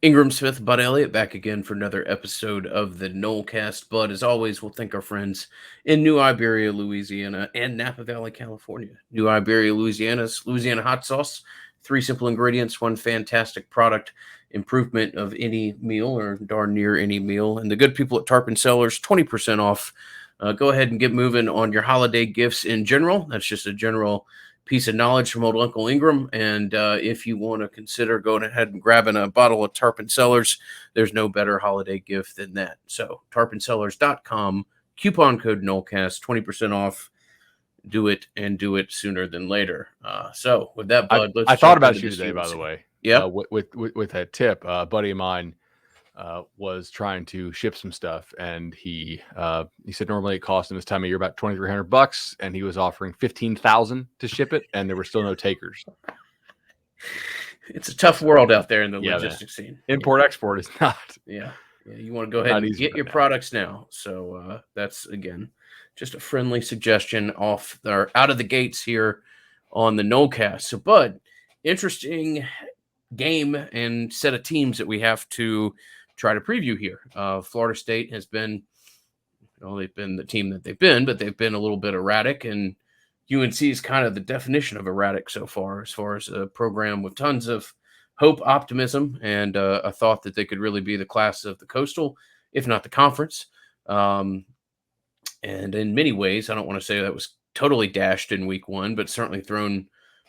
Ingram Smith, Bud Elliott, back again for another episode of the Nolecast. Bud, as always, we'll thank our friends in New Iberia, Louisiana, and Napa Valley, California. New Iberia, Louisiana's Louisiana hot sauce. 3 simple ingredients, one fantastic product, improvement of any meal or darn near any meal. And the good people at Tarpon Cellars, 20% off. Go ahead and get moving on your holiday gifts in general. That's just a general piece of knowledge from old Uncle Ingram. And if you want to consider going ahead and grabbing a bottle of Tarpon Cellars, there's no better holiday gift than that. So, tarponcellars.com, coupon code NOLECAST, 20% off. Do it and do it sooner than later. So, with that, Bud, let's I thought jump into about you this today, by the UNC. way. Yep. With that tip, a buddy of mine was trying to ship some stuff, and he said normally it costs him this time of year about $2,300, and he was offering $15,000 to ship it, and there were still no takers. It's a tough world out there in the Yeah, man. logistics scene. Import export is not. Yeah. You want to go ahead Not and easy get right your now. products now. So that's again just a friendly suggestion off or out of the gates here on the Nolecast. So, Bud, interesting game and set of teams that we have to try to preview here. Florida State has been, they've been the team that they've been, but they've been a little bit erratic, and UNC is kind of the definition of erratic so far as a program with tons of hope, optimism, and a thought that they could really be the class of the Coastal, if not the conference. And in many ways, I don't want to say that was totally dashed in week one, but certainly thrown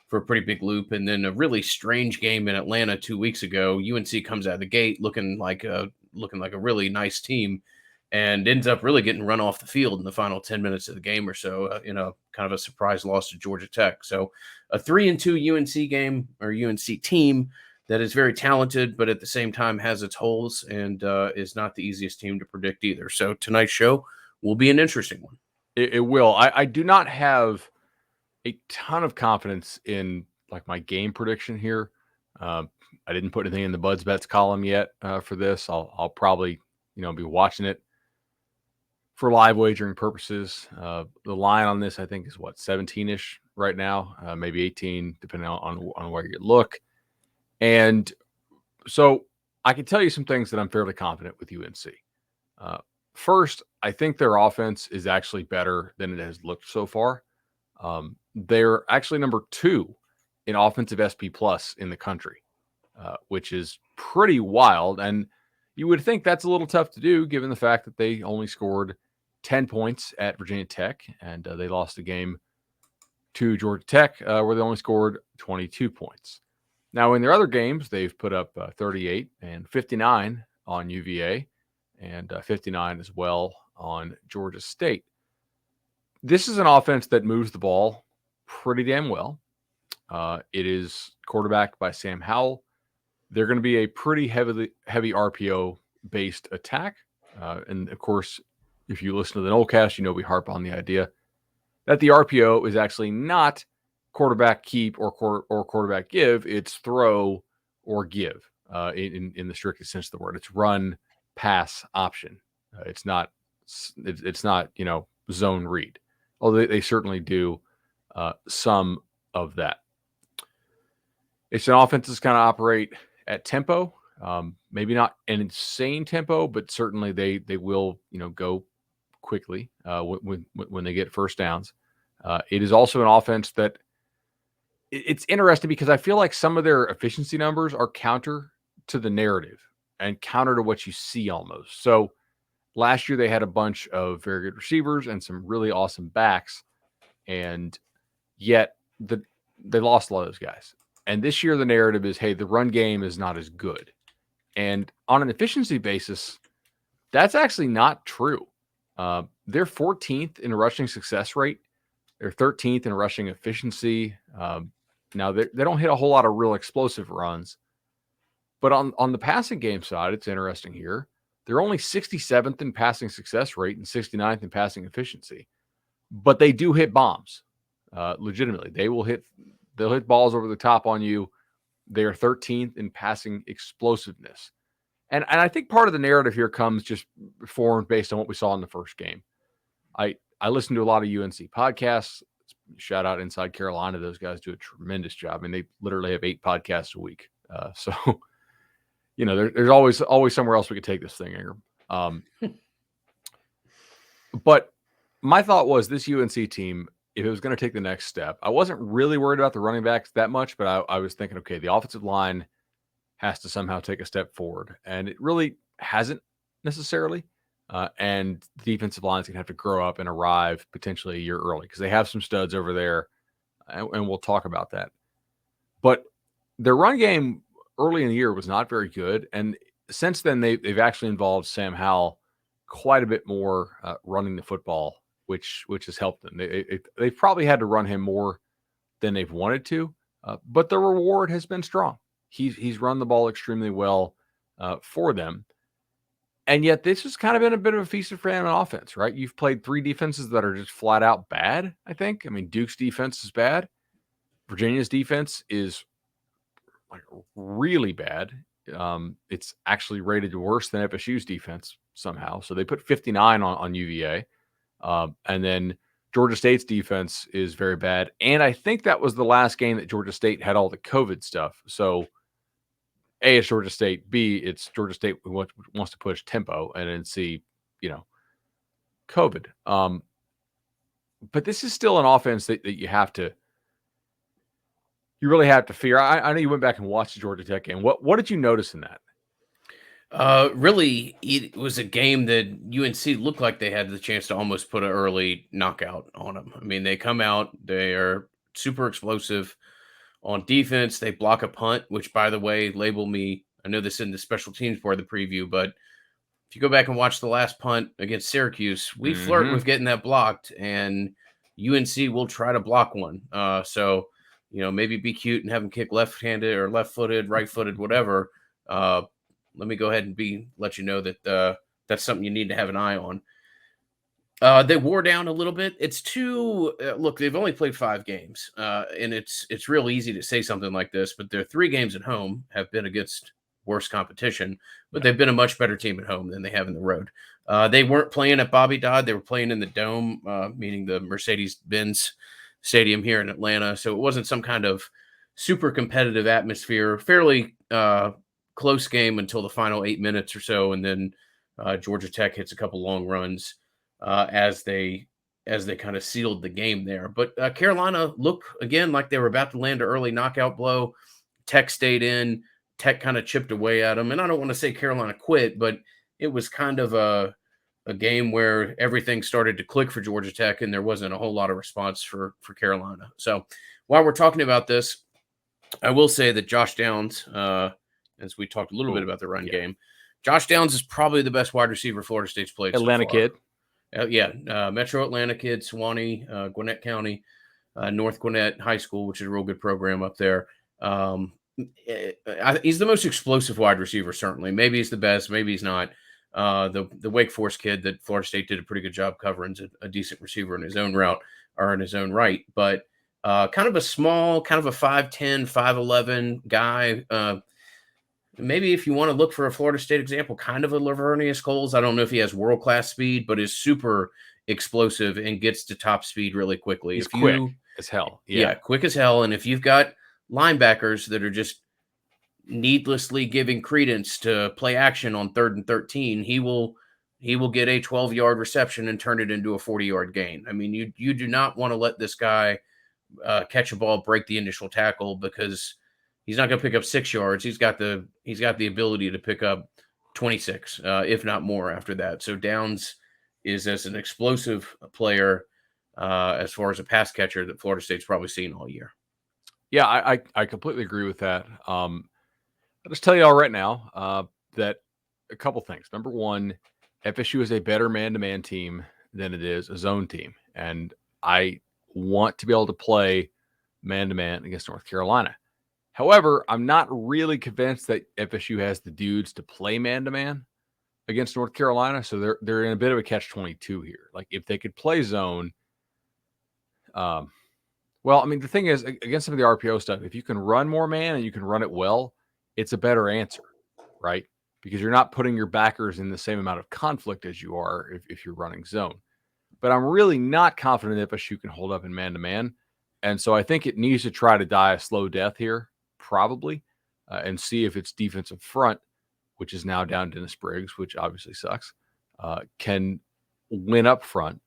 for a pretty big loop. And then a really strange game in Atlanta 2 weeks ago. UNC comes out of the gate looking like a really nice team, and ends up really getting run off the field in the final 10 minutes of the game or so, kind of a surprise loss to Georgia Tech. So a 3-2 UNC game or UNC team that is very talented, but at the same time has its holes and is not the easiest team to predict either. So tonight's show will be an interesting one. It will. I do not have a ton of confidence in like my game prediction here. I didn't put anything in the Buds Bets column yet for this. I'll probably be watching it for live wagering purposes. The line on this I think is what 17-ish right now, maybe 18 depending on where you look. And so I can tell you some things that I'm fairly confident with UNC. First, I think their offense is actually better than it has looked so far. They're actually number 2 in offensive SP plus in the country, which is pretty wild. And you would think that's a little tough to do given the fact that they only scored 10 points at Virginia Tech, and they lost the game to Georgia Tech where they only scored 22 points. Now, in their other games, they've put up 38 and 59 on UVA and 59 as well on Georgia State. This is an offense that moves the ball pretty damn well. It is quarterbacked by Sam Howell. They're going to be a pretty heavy RPO-based attack. And, of course, if you listen to the Nolecast, we harp on the idea that the RPO is actually not quarterback keep or quarterback give. It's throw or give in the strictest sense of the word. It's run, pass option. It's not zone read. Although they certainly do some of that. It's an offense that's going to operate at tempo, maybe not an insane tempo, but certainly they will go quickly when they get first downs. It is also an offense that it's interesting because I feel like some of their efficiency numbers are counter to the narrative and counter to what you see almost. So last year they had a bunch of very good receivers and some really awesome backs, and yet they lost a lot of those guys. And this year the narrative is, hey, the run game is not as good. And on an efficiency basis, that's actually not true. They're 14th in rushing success rate. They're 13th in rushing efficiency. Now, they don't hit a whole lot of real explosive runs. But on the passing game side, it's interesting here. They're only 67th in passing success rate and 69th in passing efficiency. But they do hit bombs, legitimately. They'll hit balls over the top on you. They are 13th in passing explosiveness. And I think part of the narrative here comes just formed based on what we saw in the first game. I listen to a lot of UNC podcasts. Shout out Inside Carolina. Those guys do a tremendous job. I mean, they literally have 8 podcasts a week. So there's always somewhere else we could take this thing, Ingram. But my thought was this UNC team, if it was going to take the next step, I wasn't really worried about the running backs that much, but I was thinking, okay, the offensive line has to somehow take a step forward. And it really hasn't necessarily. And the defensive line is going to have to grow up and arrive potentially a year early because they have some studs over there. And we'll talk about that. But their run game early in the year was not very good. And since then, they've actually involved Sam Howell quite a bit more running the football, which has helped them. They've probably had to run him more than they've wanted to, but the reward has been strong. He's run the ball extremely well for them. And yet this has kind of been a bit of a feast or famine offense, right? You've played 3 defenses that are just flat out bad, I think. I mean, Duke's defense is bad. Virginia's defense is like really bad. It's actually rated worse than FSU's defense somehow. So they put 59 on UVA. And then Georgia State's defense is very bad. And I think that was the last game that Georgia State had all the COVID stuff. So A, it's Georgia State. B, it's Georgia State who wants to push tempo. And then C, COVID. But this is still an offense that you really have to fear. I know you went back and watched the Georgia Tech game. What did you notice in that? Really, it was a game that UNC looked like they had the chance to almost put an early knockout on them. I mean, they come out, they are super explosive on defense. They block a punt, which, by the way, label me. I know this in the special teams part of the preview, but if you go back and watch the last punt against Syracuse, we flirt with getting that blocked, and UNC will try to block one. So, maybe be cute and have them kick left-handed or left-footed, right-footed, whatever. Let me go ahead and let you know that that's something you need to have an eye on. They wore down a little bit. It's look, they've only played 5 games, and it's real easy to say something like this, but their 3 games at home have been against worse competition, but they've been a much better team at home than they have in the road. They weren't playing at Bobby Dodd. They were playing in the Dome, meaning the Mercedes-Benz Stadium here in Atlanta. So it wasn't some kind of super competitive atmosphere, fairly close game until the final 8 minutes or so. And then Georgia Tech hits a couple long runs as they kind of sealed the game there. But Carolina looked again like they were about to land an early knockout blow. Tech stayed in. Tech kind of chipped away at them. And I don't want to say Carolina quit, but it was kind of a game where everything started to click for Georgia Tech, and there wasn't a whole lot of response for Carolina. So while we're talking about this, I will say that Josh Downs, as we talked a little bit about the run game, Josh Downs is probably the best wide receiver Florida State's played Atlanta so far. kid. Metro Atlanta kid, Sewanee, Gwinnett County, North Gwinnett High School, which is a real good program up there. He's the most explosive wide receiver, certainly. Maybe he's the best, maybe he's not. The Wake Forest kid that Florida State did a pretty good job covering is a decent receiver in his own route or in his own right. But kind of a small, kind of a 5'10", 5'11" guy. Maybe if you want to look for a Florida State example, kind of a Lavernius Coles. I don't know if he has world-class speed, but is super explosive and gets to top speed really quickly. He's quick as hell. Yeah, quick as hell. And if you've got linebackers that are just needlessly giving credence to play action on 3rd and 13, he will get a 12-yard reception and turn it into a 40-yard gain. I mean, you do not want to let this guy catch a ball, break the initial tackle, because he's not going to pick up 6 yards. He's got the ability to pick up 26, if not more after that. So Downs is as an explosive player as far as a pass catcher that Florida State's probably seen all year. Yeah, I completely agree with that. I'll just tell you all right now that a couple things. Number one, FSU is a better man-to-man team than it is a zone team. And I want to be able to play man-to-man against North Carolina. However, I'm not really convinced that FSU has the dudes to play man-to-man against North Carolina. So they're in a bit of a catch-22 here. Like, if they could play zone, well, I mean, the thing is, against some of the RPO stuff, if you can run more man and you can run it well, it's a better answer, right? Because you're not putting your backers in the same amount of conflict as you are if you're running zone. But I'm really not confident that FSU can hold up in man-to-man. And so I think it needs to try to die a slow death here, probably, and see if its defensive front which is now down Dennis Briggs, which obviously sucks, can win up front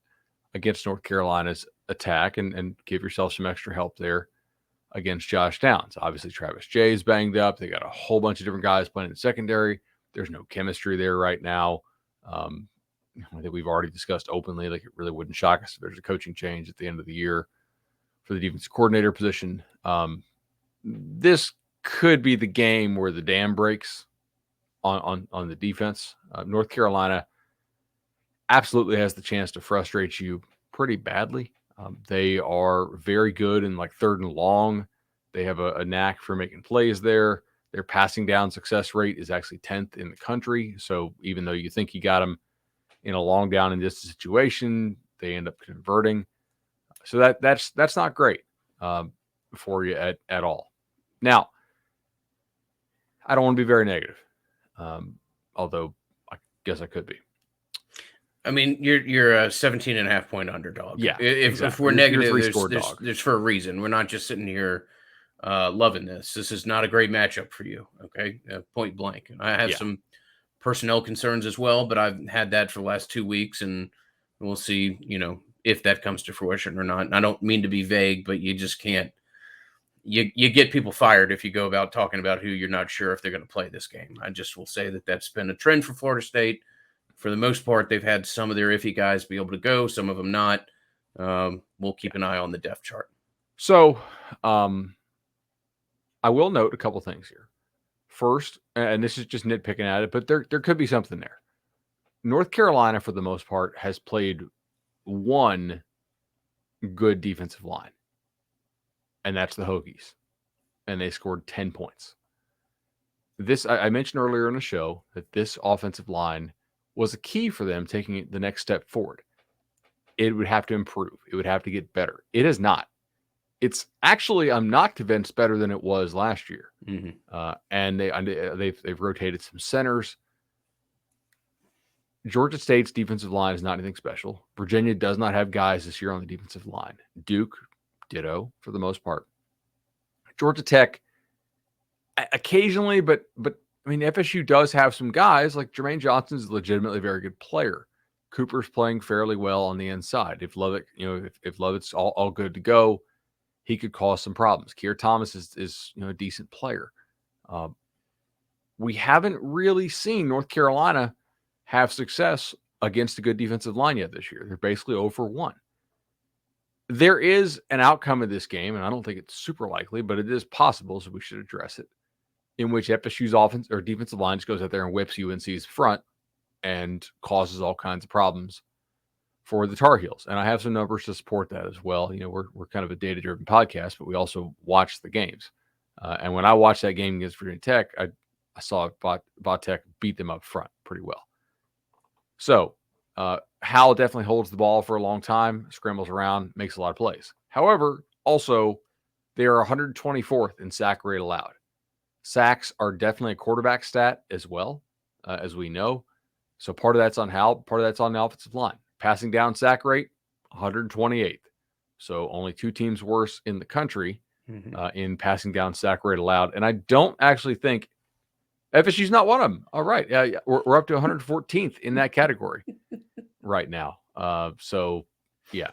against North Carolina's attack and give yourself some extra help there against Josh Downs. Obviously, Travis Jay is banged up. They got a whole bunch of different guys playing in the secondary. There's no chemistry there right now. I think we've already discussed openly, like it really wouldn't shock us if there's a coaching change at the end of the year for the defensive coordinator position. This could be the game where the dam breaks on the defense. North Carolina absolutely has the chance to frustrate you pretty badly. They are very good in like 3rd and long. They have a knack for making plays there. Their passing down success rate is actually 10th in the country. So even though you think you got them in a long down and distance situation, they end up converting. So that's not great for you at all. Now, I don't want to be very negative, although I guess I could be. I mean, you're a 17.5 point underdog. Yeah, If exactly. we're negative, you're there's for a reason. We're not just sitting here loving this. This is not a great matchup for you. Okay, point blank. I have some personnel concerns as well, but I've had that for the last 2 weeks, and we'll see. If that comes to fruition or not. And I don't mean to be vague, but you just can't. You get people fired if you go about talking about who you're not sure if they're going to play this game. I just will say that that's been a trend for Florida State. For the most part, they've had some of their iffy guys be able to go, some of them not. We'll keep an eye on the depth chart. So I will note a couple things here. First, and this is just nitpicking at it, but there could be something there. North Carolina, for the most part, has played one good defensive line, and that's the Hokies, and they scored 10 points. I mentioned earlier in the show that this offensive line was a key for them taking the next step forward. It would have to improve. It would have to get better. It is not. It's actually, I'm not convinced, better than it was last year. Mm-hmm. And they've rotated some centers. Georgia State's defensive line is not anything special. Virginia does not have guys this year on the defensive line. Duke, ditto for the most part. Georgia Tech, occasionally, but I mean, FSU does have some guys like Jermaine Johnson's a legitimately very good player. Cooper's playing fairly well on the inside. If Lovett, if Lovett's all good to go, he could cause some problems. Keir Thomas is a decent player. We haven't really seen North Carolina have success against a good defensive line yet this year. They're basically 0 for 1. There is an outcome of this game, and I don't think it's super likely, but it is possible, so we should address it, in which FSU's offense or defensive line just goes out there and whips UNC's front and causes all kinds of problems for the Tar Heels. And I have some numbers to support that as well. We're kind of a data-driven podcast, but we also watch the games. And when I watched that game against Virginia Tech, I saw Tech beat them up front pretty well. So Howell definitely holds the ball for a long time, scrambles around, makes a lot of plays. However, also, they are 124th in sack rate allowed. Sacks are definitely a quarterback stat as well, as we know. So part of that's on Howell, part of that's on the offensive line. Passing down sack rate, 128th. So only 2 teams worse in the country in passing down sack rate allowed. And I don't actually think FSU's not one of them. All right. Yeah, we're up to 114th in that category right now. So, yeah.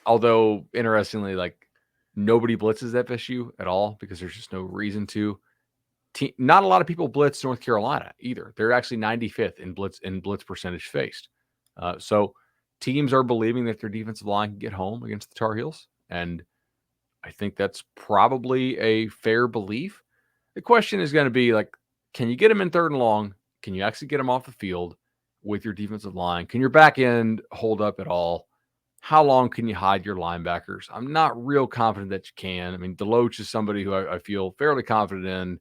Although, interestingly, like nobody blitzes FSU at all because there's just no reason to. Not a lot of people blitz North Carolina either. They're actually 95th in blitz percentage faced. So teams are believing that their defensive line can get home against the Tar Heels. And I think that's probably a fair belief. The question is going to be like, can you get them in 3rd and long? Can you actually get them off the field with your defensive line? Can your back end hold up at all? How long can you hide your linebackers? I'm not real confident that you can. I mean, Deloach is somebody who I feel fairly confident in.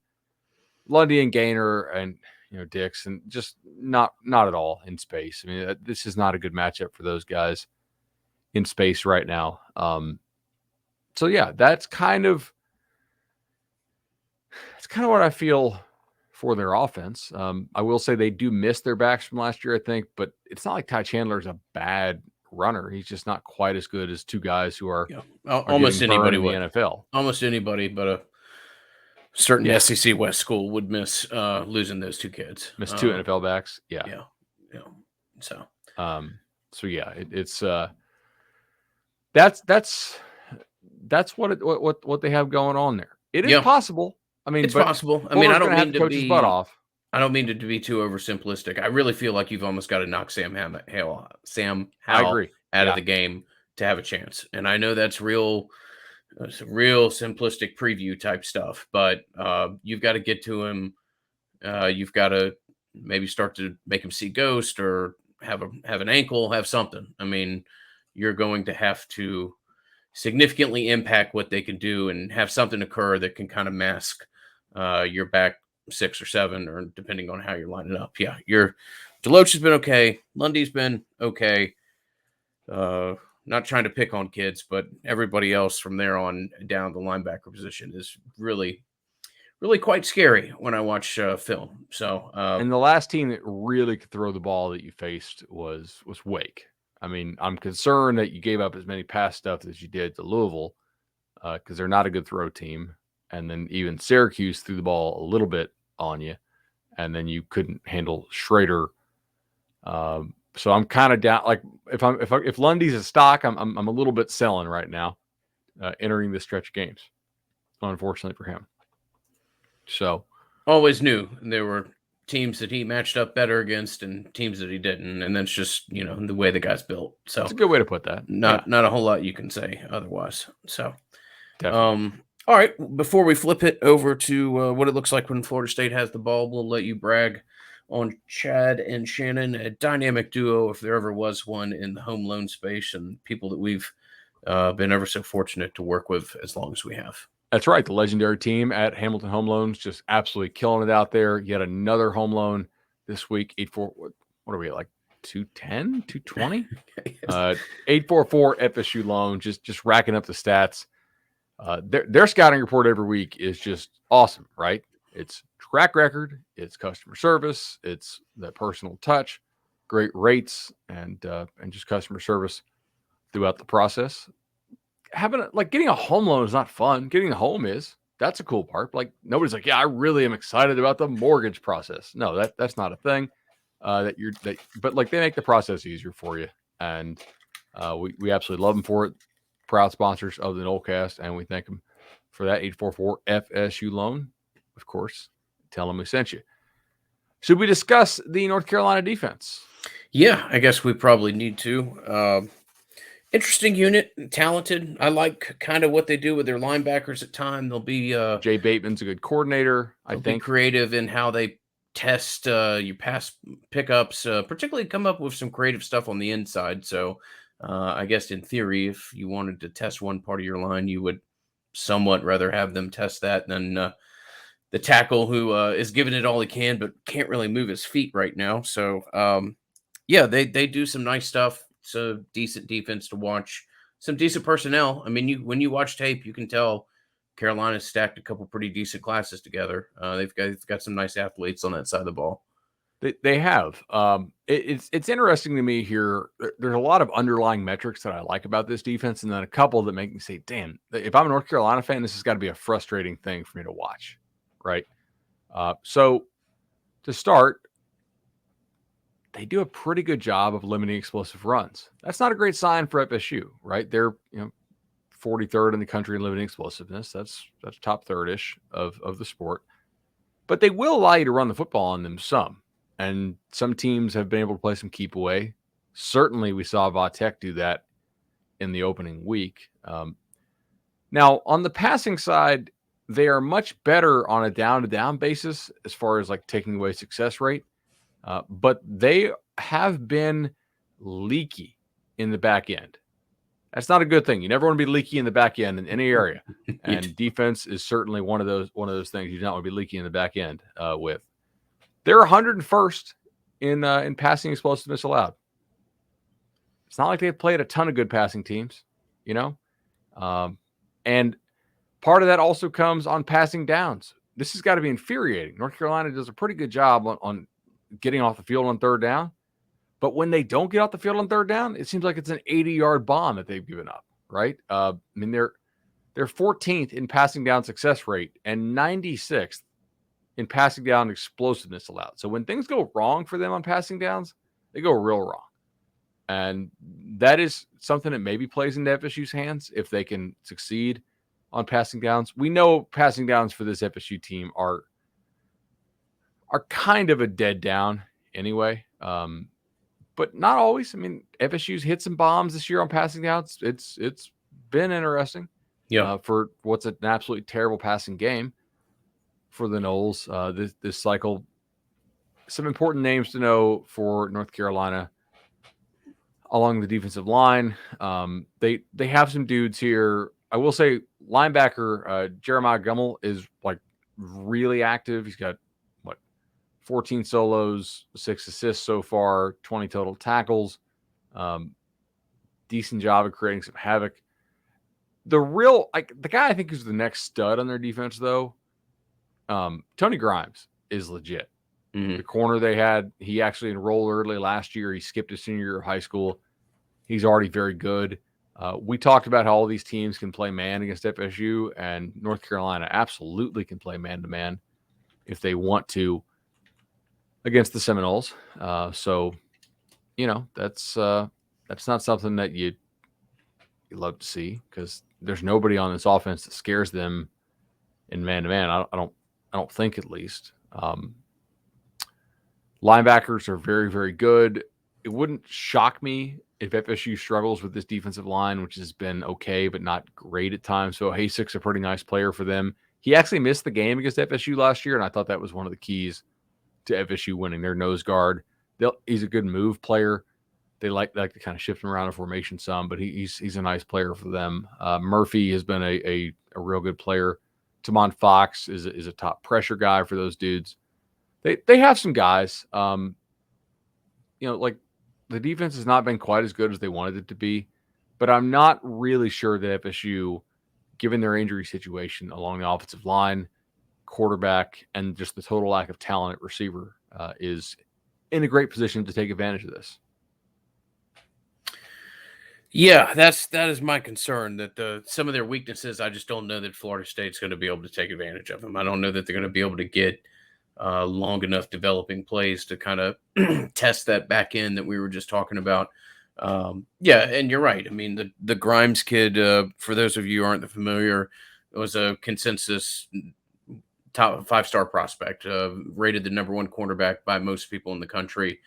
Lundy and Gaynor and Dix, and just not at all in space. I mean, this is not a good matchup for those guys in space right now. So yeah, that's kind of what I feel for their offense. I will say they do miss their backs from last year, I think, but it's not like Ty Chandler is a bad runner. He's just not quite as good as 2 guys who are almost anybody in the NFL. Almost anybody, but certain Yeah. SEC West school would miss losing those two kids. Missed 2 NFL backs. Yeah. Yeah. So So yeah, it's that's what they have going on there. It is possible. I mean, it's but possible. I mean, Fuller's going to have to coach his butt off. I don't mean to be too oversimplistic. I really feel like you've almost got to knock Sam I Howell agree. out of the game to have a chance. And I know that's it's a real simplistic preview type stuff, but you've got to get to him. You've got to maybe start to make him see ghost or have an ankle, have something. I mean, you're going to have to significantly impact what they can do and have something occur that can kind of mask your back 6 or 7, or depending on how you're lining up. Yeah, Deloach has been okay. Lundy's been okay. Not trying to pick on kids, but everybody else from there on down the linebacker position is really, really quite scary when I watch film. So, And the last team that really could throw the ball that you faced was Wake. I mean, I'm concerned that you gave up as many pass stuff as you did to Louisville because they're not a good throw team. And then even Syracuse threw the ball a little bit on you, and then you couldn't handle Schrader. So I'm kind of down. Like if Lundy's a stock, I'm a little bit selling right now, entering this stretch of games. Unfortunately for him. So always knew there were teams that he matched up better against and teams that he didn't, and that's just the way the guy's built. So it's a good way to put that. Not a whole lot you can say otherwise. So, definitely. All right. Before we flip it over to what it looks like when Florida State has the ball, we'll let you brag on Chad and Shannon, a dynamic duo, if there ever was one in the home loan space, and people that we've been ever so fortunate to work with as long as we have. That's right. The legendary team at Hamilton Home Loans just absolutely killing it out there. Yet another home loan this week. 84. What are we at? Like 210, 220? 844 FSU loan. Just racking up the stats. Their scouting report every week is just awesome, right? It's track record, it's customer service, it's that personal touch, great rates, and just customer service throughout the process. Getting a home loan is not fun. Getting a home is. That's a cool part. Like nobody's like, yeah, I really am excited about the mortgage process. No, that's not a thing. But like they make the process easier for you, and we absolutely love them for it. Proud sponsors of the Nolecast, and we thank them for that 844 FSU loan. Of course, tell them we sent you. Should we discuss the North Carolina defense? Yeah, I guess we probably need to. Interesting unit, talented. I like kind of what they do with their linebackers at time. They'll be Jay Bateman's a good coordinator. I think be creative in how they test your pass pickups, particularly come up with some creative stuff on the inside. So I guess in theory, if you wanted to test one part of your line, you would somewhat rather have them test that than the tackle who is giving it all he can, but can't really move his feet right now. So yeah, they do some nice stuff. It's a decent defense to watch. Some decent personnel. I mean, when you watch tape, you can tell Carolina's stacked a couple pretty decent classes together. They've got some nice athletes on that side of the ball. They have. It's interesting to me here. There's a lot of underlying metrics that I like about this defense, and then a couple that make me say, "Damn, if I'm a North Carolina fan, this has got to be a frustrating thing for me to watch." Right. So to start, they do a pretty good job of limiting explosive runs. That's not a great sign for FSU, right? They're 43rd in the country in limiting explosiveness. That's top third-ish of the sport. But they will allow you to run the football on them some. And some teams have been able to play some keep away. Certainly we saw Vatek do that in the opening week. Now, on the passing side, they are much better on a down-to-down basis as far as like taking away success rate. But they have been leaky in the back end. That's not a good thing. You never want to be leaky in the back end in any area. And defense is certainly one of those things you don't want to be leaky in the back end with. They're 101st in passing explosiveness allowed. It's not like they've played a ton of good passing teams, and part of that also comes on passing downs. This has got to be infuriating. North Carolina does a pretty good job on getting off the field on third down. But when they don't get off the field on third down, it seems like it's an 80-yard bomb that they've given up, right? I mean, they're They're 14th in passing down success rate and 96th in passing down explosiveness allowed. So when things go wrong for them on passing downs, they go real wrong. And that is something that maybe plays into FSU's hands if they can succeed on passing downs. We know passing downs for this FSU team are kind of a dead down anyway. But not always. I mean, FSU's hit some bombs this year on passing downs. It's been interesting. Yeah. For what's an absolutely terrible passing game for the Noles this cycle. Some important names to know for North Carolina along the defensive line. They have some dudes here. I will say linebacker Jeremiah Gummel is like really active. He's got 14 solos, 6 assists so far, 20 total tackles. Decent job of creating some havoc. The guy I think is the next stud on their defense, though, Tony Grimes is legit. Mm-hmm. The corner they had, he actually enrolled early last year. He skipped his senior year of high school. He's already very good. We talked about how all these teams can play man against FSU, and North Carolina absolutely can play man-to-man if they want to against the Seminoles. So, that's not something that you love to see because there's nobody on this offense that scares them in man-to-man. I don't think, at least. Linebackers are very, very good. It wouldn't shock me if FSU struggles with this defensive line, which has been okay but not great at times. So Hasik's a pretty nice player for them. He actually missed the game against FSU last year, and I thought that was one of the keys to FSU winning. Their nose guard. He's a good move player. They like to kind of shift him around in formation some, but he's a nice player for them. Murphy has been a real good player. Tamon Fox is a top pressure guy for those dudes. They have some guys. The defense has not been quite as good as they wanted it to be, but I'm not really sure that FSU, given their injury situation along the offensive line, quarterback, and just the total lack of talent at receiver, is in a great position to take advantage of this. Yeah, that is my concern, that some of their weaknesses, I just don't know that Florida State's going to be able to take advantage of them. I don't know that they're going to be able to get long enough developing plays to kind of test that back end that we were just talking about. Yeah, and you're right. I mean, the Grimes kid, for those of you who aren't familiar, it was a consensus top 5-star prospect, rated the number 1 cornerback by most people in the country.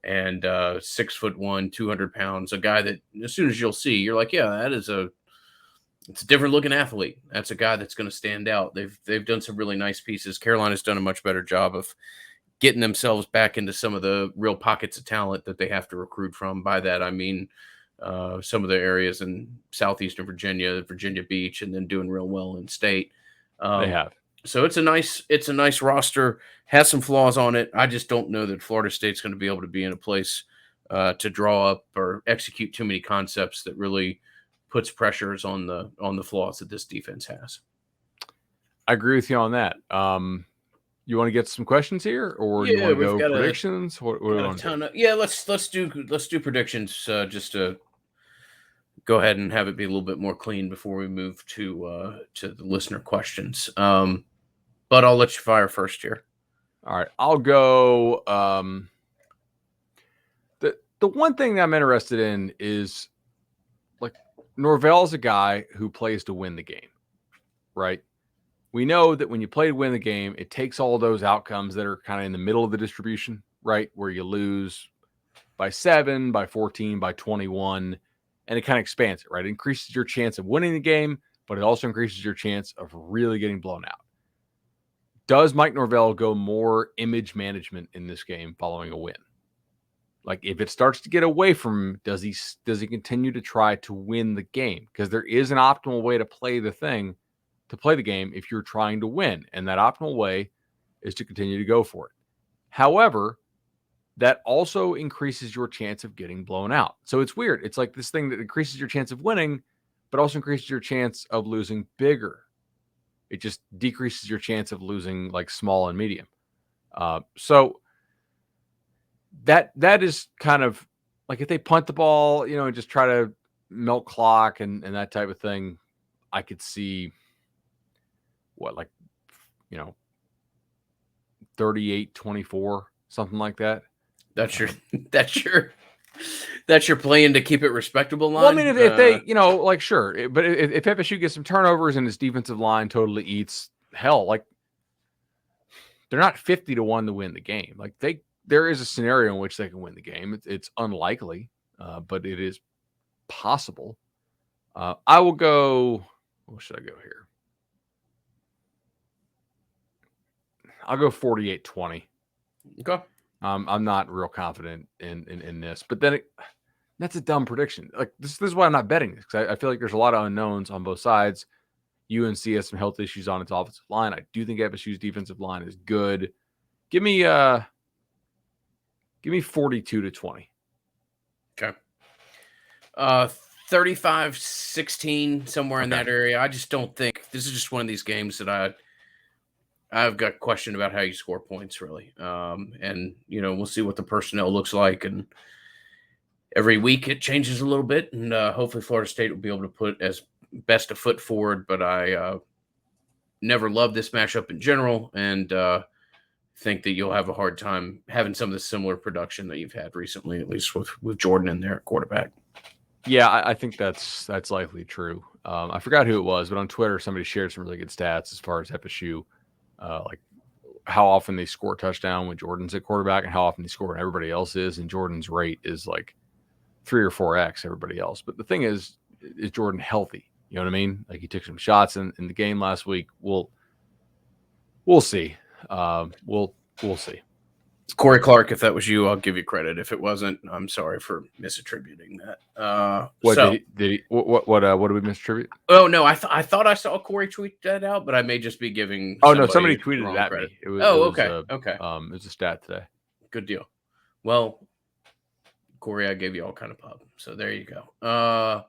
And 6'1", 200 pounds, a guy that as soon as you'll see, you're like, yeah, it's a different looking athlete. That's a guy that's going to stand out. They've done some really nice pieces. Carolina's done a much better job of getting themselves back into some of the real pockets of talent that they have to recruit from. By that, I mean some of the areas in southeastern Virginia, Virginia Beach, and then doing real well in state. They have. So it's a nice roster, has some flaws on it. I just don't know that Florida State's going to be able to be in a place to draw up or execute too many concepts that really puts pressures on the flaws that this defense has. I agree with you on that. You want to get some questions here, or you want to go predictions? What do you want to do? Let's do predictions just to go ahead and have it be a little bit more clean before we move to the listener questions. But I'll let you fire first here. All right, I'll go. The one thing that I'm interested in is, like, Norvell's a guy who plays to win the game, right? We know that when you play to win the game, it takes all those outcomes that are kind of in the middle of the distribution, right? Where you lose by 7, by 14, by 21, and it kind of expands it, right? It increases your chance of winning the game, but it also increases your chance of really getting blown out. Does Mike Norvell go more image management in this game following a win? Like, if it starts to get away from him, does he continue to try to win the game? Because there is an optimal way to play the game if you're trying to win, and that optimal way is to continue to go for it. However, that also increases your chance of getting blown out. So it's weird. It's like this thing that increases your chance of winning, but also increases your chance of losing bigger. It just decreases your chance of losing like small and medium. So that is kind of like, if they punt the ball, and just try to milk clock and that type of thing, I could see 38-24, something like that. That's your that's your plan to keep it respectable line. Well, I mean, if they, sure, but if FSU gets some turnovers and its defensive line totally eats hell, like they're not 50-1 to win the game. Like there is a scenario in which they can win the game. It's unlikely, but it is possible. I will go. What should I go here? I'll go 48-20. Okay. I'm not real confident in this, but then that's a dumb prediction. Like this is why I'm not betting this, because I feel like there's a lot of unknowns on both sides. UNC has some health issues on its offensive line. I do think FSU's defensive line is good. Give me 42-20. Okay. 35-16, somewhere in that area. I just don't think this is just one of these games that I've got a question about how you score points, really. And we'll see what the personnel looks like, and every week it changes a little bit, and hopefully Florida State will be able to put as best a foot forward. But I never loved this matchup in general, and think that you'll have a hard time having some of the similar production that you've had recently, at least with Jordan in there at quarterback. Yeah, I think that's likely true. I forgot who it was, but on Twitter somebody shared some really good stats as far as FSU, like how often they score a touchdown when Jordan's at quarterback and how often they score when everybody else is. And Jordan's rate is like 3 or 4x everybody else. But the thing is Jordan healthy? You know what I mean? Like he took some shots in the game last week. We'll see. We'll see. Corey Clark, if that was you, I'll give you credit. If it wasn't, I'm sorry for misattributing that. What did he what do we misattribute? Oh no, I thought I saw Corey tweet that out, but I may just be giving. Oh no, somebody tweeted it at credit. me. It was, okay. It was a stat today. Good deal. Well, Corey, I gave you all kind of pub, so there you go.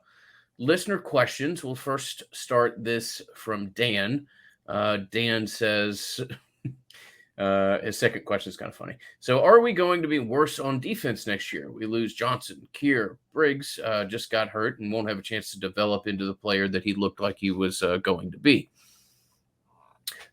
Listener questions. We'll first start this from Dan. Dan says. His second question is kind of funny. So, are we going to be worse on defense next year? We lose Johnson, Keir, Briggs just got hurt and won't have a chance to develop into the player that he looked like he was going to be.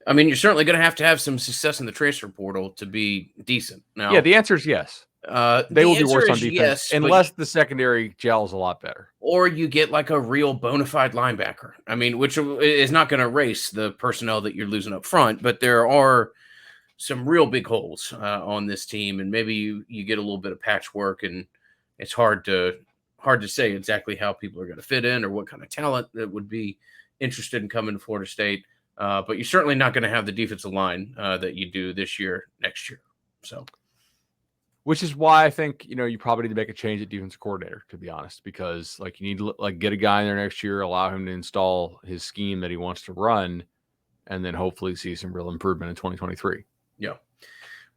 I mean, you're certainly going to have some success in the transfer portal to be decent. Now, yeah, the answer is yes. They will be worse on defense, yes, unless the secondary gels a lot better. Or you get like a real bona fide linebacker. I mean, which is not going to erase the personnel that you're losing up front, but there are some real big holes on this team, and maybe you get a little bit of patchwork, and it's hard to say exactly how people are going to fit in or what kind of talent that would be interested in coming to Florida State. But you're certainly not going to have the defensive line that you do this year, next year. So, which is why I think you probably need to make a change at defensive coordinator, to be honest, because like you need to get a guy in there next year, allow him to install his scheme that he wants to run, and then hopefully see some real improvement in 2023. Yeah.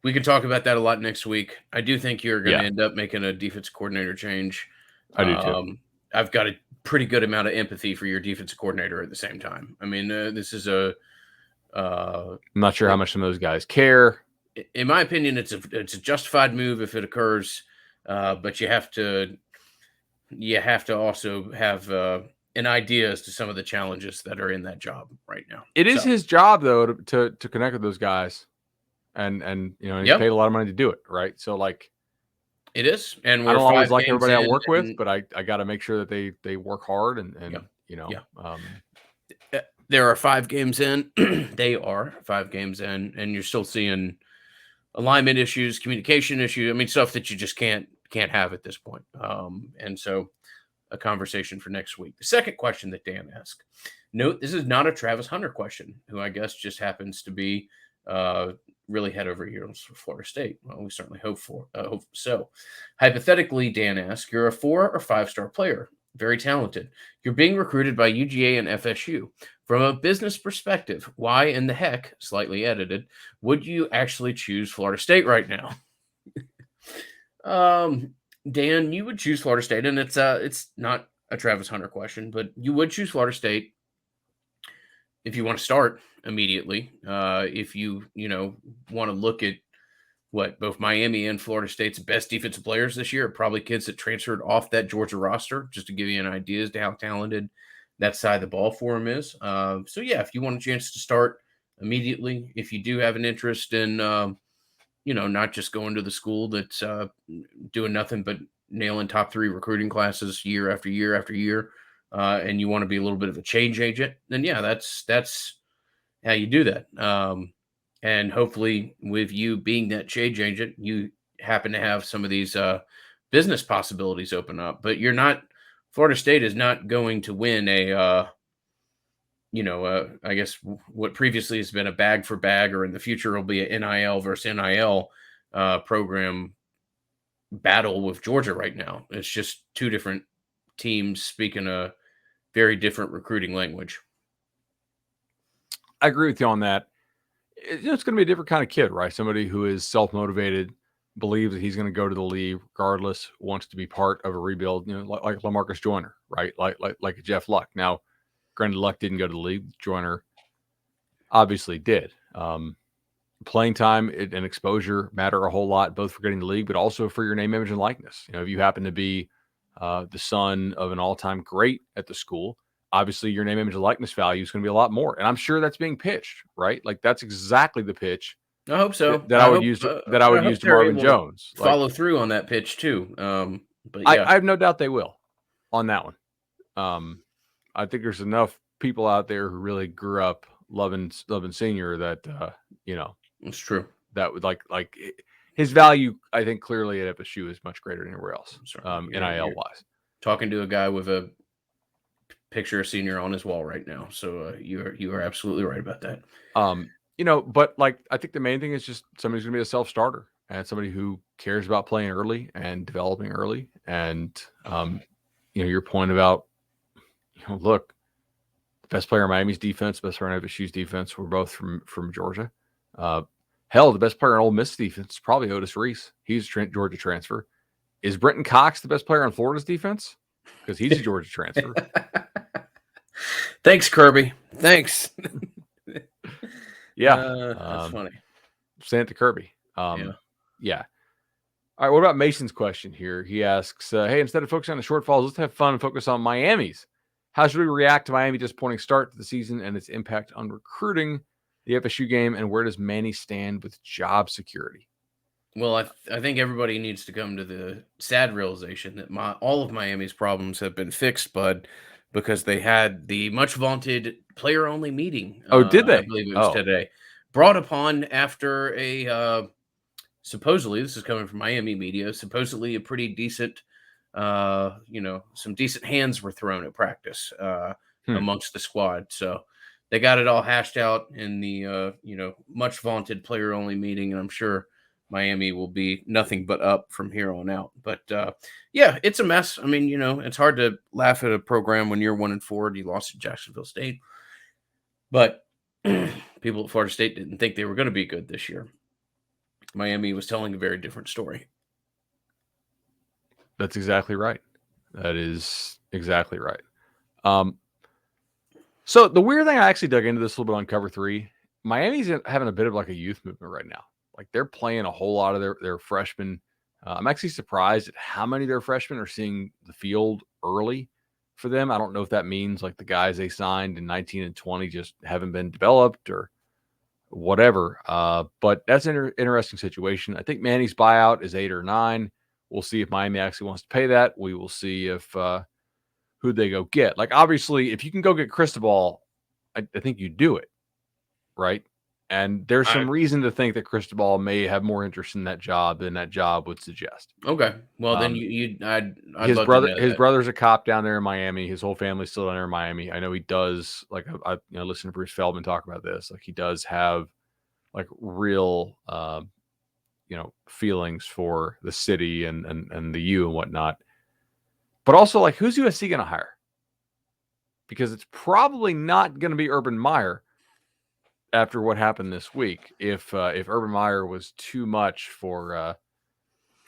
We can talk about that a lot next week. I do think you're going to end up making a defensive coordinator change. I do too. I've got a pretty good amount of empathy for your defensive coordinator at the same time. I mean, this is I'm not sure how much some of those guys care. In my opinion, it's a justified move if it occurs, but you have to also have an idea as to some of the challenges that are in that job right now. It is his job though to connect with those guys. And he's paid a lot of money to do it, right? So like, it is, and I don't always like everybody I work with, but I got to make sure that they work hard and there are 5 games in. They are 5 games in, and you're still seeing alignment issues, communication issues. I mean, stuff that you just can't have at this point. And so, a conversation for next week. The second question that Dan asked. Note, this is not a Travis Hunter question, who I guess just happens to be really head over heels for Florida State. Well, we certainly hope so. Hypothetically, Dan asks, you're a 4 or 5-star player, very talented. You're being recruited by UGA and FSU. From a business perspective, why in the heck, slightly edited, would you actually choose Florida State right now? Dan, you would choose Florida State, and it's not a Travis Hunter question, but you would choose Florida State if you want to start immediately. If you want to look at what both Miami and Florida State's best defensive players this year are probably kids that transferred off that Georgia roster, just to give you an idea as to how talented that side of the ball for him is. So yeah, if you want a chance to start immediately, if you do have an interest in, not just going to the school that's doing nothing but nailing top 3 recruiting classes year after year after year, and you want to be a little bit of a change agent, then yeah, that's how you do that. And hopefully, with you being that change agent, you happen to have some of these business possibilities open up. But you're not. Florida State is not going to win I guess what previously has been a bag for bag, or in the future will be an NIL versus NIL program battle with Georgia right now. It's just two different teams speaking a very different recruiting language. I agree with you on that. It's going to be a different kind of kid, right? Somebody who is self-motivated, believes that he's going to go to the league regardless, wants to be part of a rebuild, like LaMarcus Joyner, right? Like Jeff Luck. Now, granted, Luck didn't go to the league. Joyner obviously did. Playing time and exposure matter a whole lot, both for getting the league, but also for your name, image, and likeness. If you happen to be the son of an all-time great at the school, obviously your name, image, and likeness value is going to be a lot more. And I'm sure that's being pitched, right? Like that's exactly the pitch I hope so. that I would use to they're Marvin able to Jones. follow through on that pitch too. But I yeah, have no doubt they will on that one. I think there's enough people out there who really grew up loving Senior that it's true. that would like his value. I think clearly at FSU is much greater than anywhere else. NIL wise, talking to a guy with a picture of Senior on his wall right now, so you are absolutely right about that. But like I think the main thing is just somebody's going to be a self starter and somebody who cares about playing early and developing early. And your point about look, the best player in Miami's defense, best player in FSU's defense were both from Georgia. Hell, the best player in Ole Miss defense is probably Otis Reese. He's a Georgia transfer. Is Brenton Cox the best player on Florida's defense? Because he's a Georgia transfer. Thanks, Kirby. Thanks. Yeah, that's funny. Send it to Kirby. Yeah. All right, what about Mason's question here? He asks, hey, instead of focusing on the shortfalls, let's have fun and focus on Miami's. How should we react to Miami's disappointing start to the season and its impact on recruiting, the FSU game, and where does Manny stand with job security? Well, I think everybody needs to come to the sad realization that all of Miami's problems have been fixed, Bud, because they had the much vaunted player-only meeting. Oh, did they? I believe it was today. Brought upon after a supposedly, this is coming from Miami media, supposedly a pretty decent, some decent hands were thrown at practice amongst the squad. So they got it all hashed out in the, much vaunted player-only meeting, and I'm sure Miami will be nothing but up from here on out. But yeah, it's a mess. I mean, it's hard to laugh at a program when you're 1-4 and you lost to Jacksonville State. But people at Florida State didn't think they were going to be good this year. Miami was telling a very different story. That's exactly right. That is exactly right. So the weird thing, I actually dug into this a little bit on Cover 3. Miami's having a bit of like a youth movement right now. Like they're playing a whole lot of their freshmen. I'm actually surprised at how many of their freshmen are seeing the field early for them. I don't know if that means like the guys they signed in 19 and 20 just haven't been developed or whatever. But that's an interesting situation. I think Manny's buyout is 8 or 9. We'll see if Miami actually wants to pay that. We will see if who they go get. Like obviously, if you can go get Cristobal, I think you do it, right? And there's some reason to think that Cristobal may have more interest in that job than that job would suggest. Okay, well then his brother's a cop down there in Miami. His whole family's still down there in Miami. I know he does. Like I listen to Bruce Feldman talk about this. Like he does have like real feelings for the city and the U and whatnot. But also like who's USC going to hire? Because it's probably not going to be Urban Meyer. After what happened this week, if Urban Meyer was too much for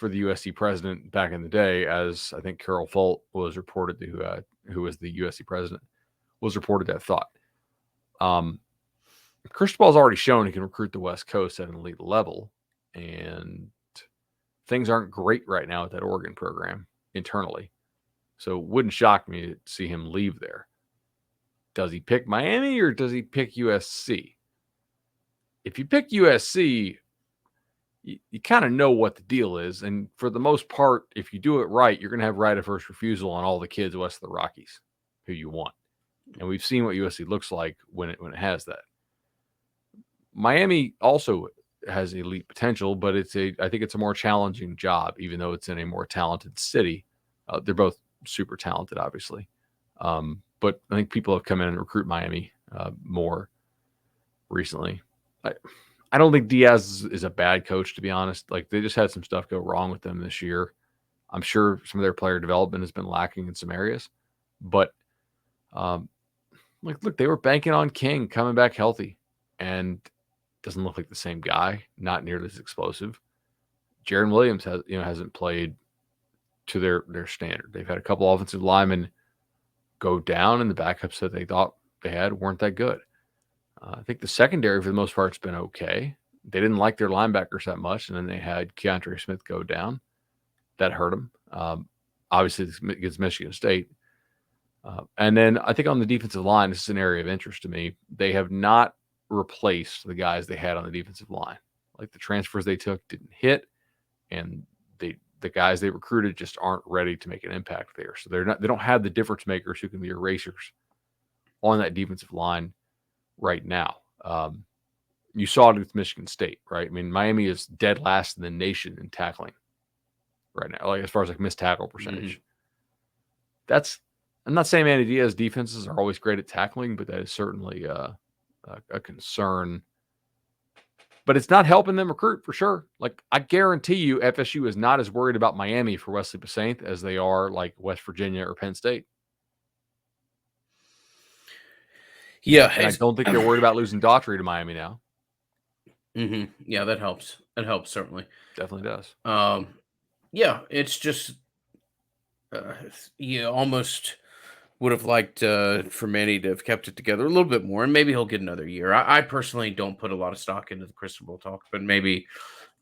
the USC president back in the day, as I think Carol Folt was reported to, who was the USC president, was reported to have thought. Cristobal's already shown he can recruit the West Coast at an elite level, and things aren't great right now at that Oregon program internally. So it wouldn't shock me to see him leave there. Does he pick Miami or does he pick USC? If you pick USC, you kind of know what the deal is. And for the most part, if you do it right, you're going to have right of first refusal on all the kids west of the Rockies who you want. And we've seen what USC looks like when it has that. Miami also has elite potential, but I think it's a more challenging job, even though it's in a more talented city. They're both super talented, obviously. But I think people have come in and recruit Miami more recently. I don't think Diaz is a bad coach, to be honest. Like, they just had some stuff go wrong with them this year. I'm sure some of their player development has been lacking in some areas, but look, they were banking on King coming back healthy, and doesn't look like the same guy. Not nearly as explosive. Jaron Williams hasn't played to their standard. They've had a couple offensive linemen go down, and the backups that they thought they had weren't that good. I think the secondary, for the most part, has been okay. They didn't like their linebackers that much, and then they had Keontae Smith go down. That hurt them. Obviously, against Michigan State. And then I think on the defensive line, this is an area of interest to me. They have not replaced the guys they had on the defensive line. Like, the transfers they took didn't hit, and the guys they recruited just aren't ready to make an impact there. So they don't have the difference makers who can be erasers on that defensive line right now. You saw it with Michigan State, right? I mean, Miami is dead last in the nation in tackling right now, like as far as like missed tackle percentage. Mm-hmm. I'm not saying Manny Diaz defenses are always great at tackling, but that is certainly a concern. But it's not helping them recruit for sure. Like, I guarantee you, FSU is not as worried about Miami for Wesley Besaint as they are like West Virginia or Penn State. Yeah, and I don't think they're worried about losing Daughtry to Miami now. Mm-hmm. Yeah, that helps. That helps, certainly. Definitely does. Yeah, it's just you almost would have liked for Manny to have kept it together a little bit more, and maybe he'll get another year. I personally don't put a lot of stock into the crystal ball talk, but maybe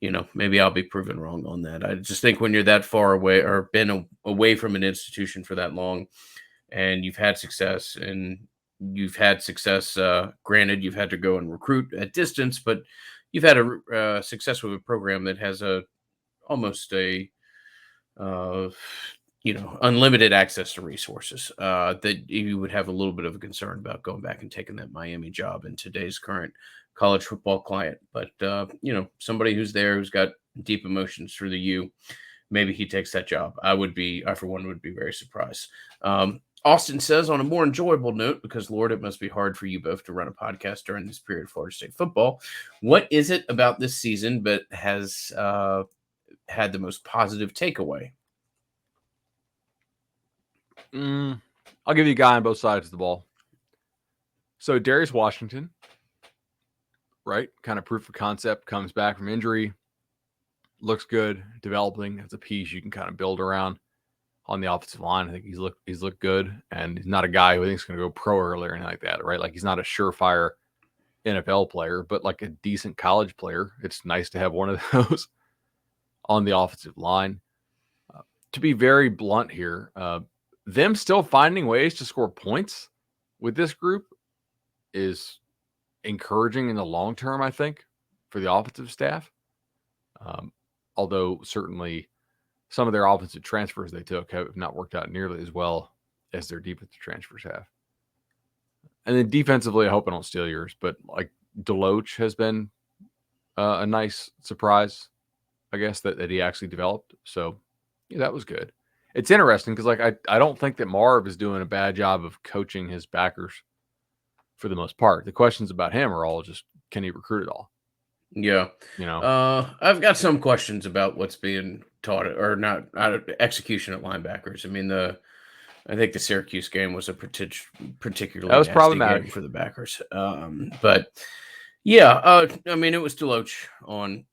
I'll be proven wrong on that. I just think when you're that far away or been away from an institution for that long, and you've had success, granted, you've had to go and recruit at distance, but you've had a success with a program that has almost a unlimited access to resources, that you would have a little bit of a concern about going back and taking that Miami job in today's current college football climate. But, somebody who's there, who's got deep emotions through the U, maybe he takes that job. I, for one, would be very surprised. Austin says, on a more enjoyable note, because Lord, it must be hard for you both to run a podcast during this period of Florida State football. What is it about this season that has had the most positive takeaway? I'll give you a guy on both sides of the ball. So Darius Washington, right? Kind of proof of concept, comes back from injury, looks good, developing as a piece you can kind of build around on the offensive line. I think he's looked good, and he's not a guy who I think is going to go pro early or anything like that, right? Like, he's not a surefire NFL player, but like a decent college player. It's nice to have one of those on the offensive line. To be very blunt here, them still finding ways to score points with this group is encouraging in the long term, I think, for the offensive staff. Although certainly some of their offensive transfers they took have not worked out nearly as well as their defensive transfers have. And then defensively, I hope I don't steal yours, but like Deloach has been a nice surprise, I guess, that he actually developed. So yeah, that was good. It's interesting because, like, I don't think that Marv is doing a bad job of coaching his backers for the most part. The questions about him are all just, can he recruit at all? Yeah. I've got some questions about what's being taught or not execution at linebackers. I mean, I think the Syracuse game was a particularly that was nasty problematic game for the backers. But yeah, I mean, it was Deloach on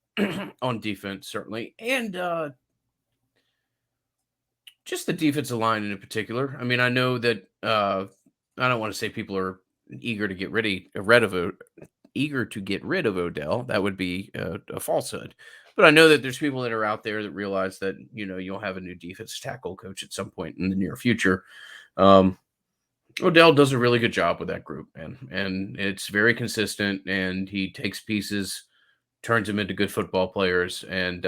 on defense, certainly, and just the defensive line in particular. I mean, I know that I don't want to say people are eager to get rid of Odell. That would be a falsehood. But I know that there's people that are out there that realize that, you'll have a new defensive tackle coach at some point in the near future. Odell does a really good job with that group, man, and it's very consistent. And he takes pieces, turns them into good football players. And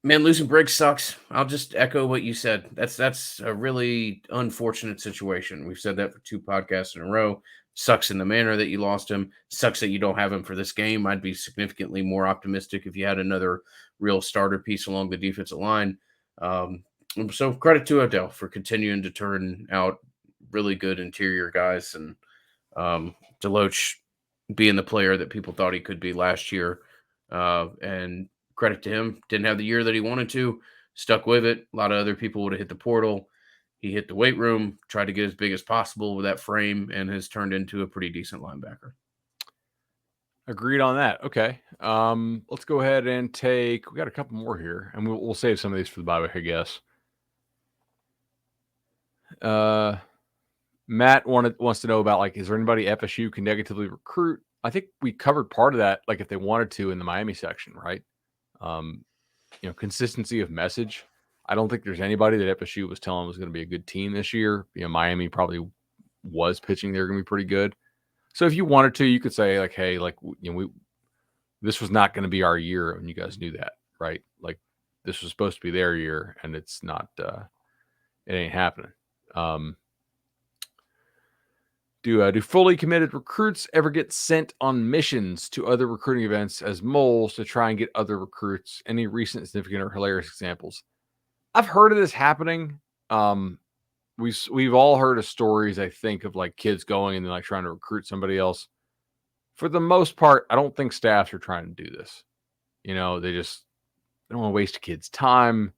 man, losing Briggs sucks. I'll just echo what you said. That's a really unfortunate situation. We've said that for 2 podcasts in a row. Sucks in the manner that you lost him. Sucks that you don't have him for this game. I'd be significantly more optimistic if you had another real starter piece along the defensive line. Um, so credit to Odell for continuing to turn out really good interior guys, and Deloach being the player that people thought he could be last year. And credit to him, didn't have the year that he wanted to, stuck with it. A lot of other people would have hit the portal. He hit the weight room, tried to get as big as possible with that frame, and has turned into a pretty decent linebacker. Agreed on that. Okay. Let's go ahead and we got a couple more here, and we'll save some of these for the bye week, I guess. Matt wants to know about, like, is there anybody FSU can negatively recruit? I think we covered part of that, like if they wanted to, in the Miami section, right? Consistency of message. I don't think there's anybody that FSU was telling was going to be a good team this year. Miami probably was pitching they're going to be pretty good. So if you wanted to, you could say, like, hey, like, this was not going to be our year, and you guys knew that, right? Like, this was supposed to be their year, and it's not. It ain't happening. Do fully committed recruits ever get sent on missions to other recruiting events as moles to try and get other recruits? Any recent significant or hilarious examples? I've heard of this happening. We've all heard of stories, I think, of like kids going and then like trying to recruit somebody else. For the most part, I don't think staffs are trying to do this. They don't want to waste a kid's time.